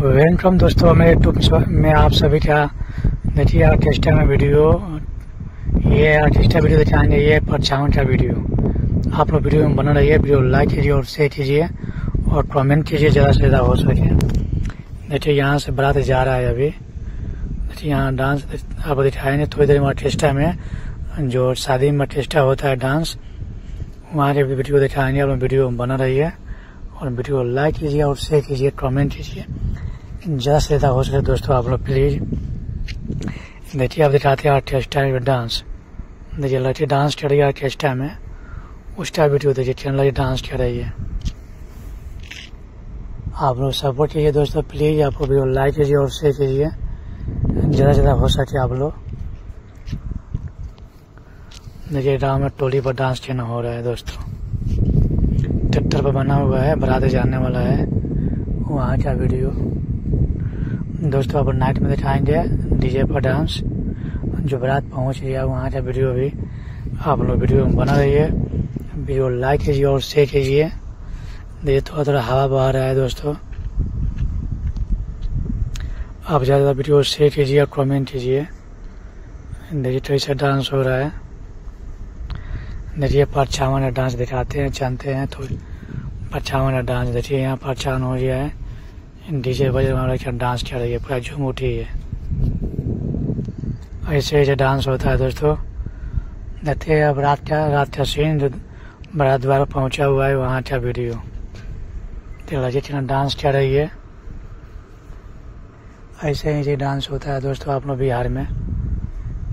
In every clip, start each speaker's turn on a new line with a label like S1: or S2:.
S1: Welcome दोस्तों, मेरे YouTube में आप सभी का देखिए ऑर्केस्ट्रा में वीडियो। ये ऑर्केस्ट्रा वीडियो दिखाएंगे, ये परछावन का वीडियो। आप लोग वीडियो में बना रहिए, वीडियो लाइक कीजिए और शेयर कीजिए और कमेंट कीजिए ज़्यादा से ज़्यादा हो सके। देखिए यहाँ से बारात जा रहा है अभी। देखिए यहाँ डांस आपको दिखाएंगे थोड़ी देर में। ऑर्केस्ट्रा में जो शादी में ऑर्केस्ट्रा होता है डांस, वहाँ के वीडियो दिखाएंगे। आप लोग वीडियो में बना रहिए और वीडियो लाइक कीजिए और शेयर कीजिए, कमेंट कीजिए ज़्यादा से ज़्यादा हो सके दोस्तों। आप लोग प्लीज़ देखिए, आप दिखाते हैं ऑर्केस्ट्रा में डांस। देखिए लड़की डांस कर रही है ऑर्केस्ट्रा में, उसका वीडियो देखिए लड़की डांस कर रही है। आप लोग सपोर्ट कीजिए दोस्तों प्लीज़। आपको वीडियो लाइक कीजिए और शेयर कीजिए ज़्यादा से ज़्यादा हो सके आप लोग। देखिए गाँव में टोली पर डांस करना हो रहा है दोस्तों। ट्रैक्टर पर बना हुआ है, बारात जाने वाला है, वहाँ का वीडियो दोस्तों आप नाइट में दिखाएंगे। डीजे पर डांस, जो बारात पहुँच गया वहाँ का वीडियो भी आप लोग वीडियो में बना रहिए। वीडियो लाइक कीजिए और शेयर कीजिए। देखिए थोड़ा थोड़ा हवा बह रहा है दोस्तों। आप ज़्यादा वीडियो शेयर कीजिए और कमेंट कीजिए। देखिए कैसा डांस हो रहा है। देखिए परछावन डांस दिखाते हैं, जानते हैं तो परछावन डांस। देखिए यहाँ परछावन हो गया है, डीजे बजे वाला डांस कर रही है, पूरा झूम उठी है। ऐसे ऐसे डांस होता है दोस्तों। देखते हैं अब रात का सीन जो बारात द्वारा पहुंचा हुआ है वहाँ का वीडियो। लड़की डांस कर रही है। ऐसे ऐसे डांस होता है दोस्तों आप लोग बिहार में।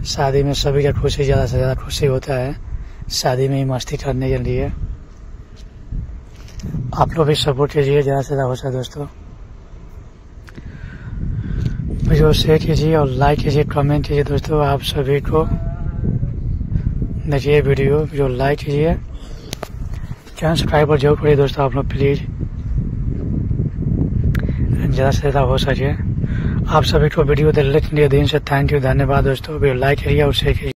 S1: शादी में सभी का खुशी, ज़्यादा से ज़्यादा खुशी होता है शादी में ही मस्ती करने के लिए। आप लोग भी सपोर्ट कीजिए ज़्यादा से ज़्यादा हो सके दोस्तों। वीडियो शेयर कीजिए और लाइक कीजिए, कमेंट कीजिए दोस्तों। आप सभी को देखिए वीडियो लाइक कीजिए, चैनल सब्सक्राइब जरूर करिए दोस्तों आप लोग प्लीज़ ज़्यादा से ज़्यादा हो सके। आप सभी को वीडियो देखने के लिए दिन से थैंक यू, धन्यवाद दोस्तों। वीडियो लाइक करिए और शेयर कीजिए।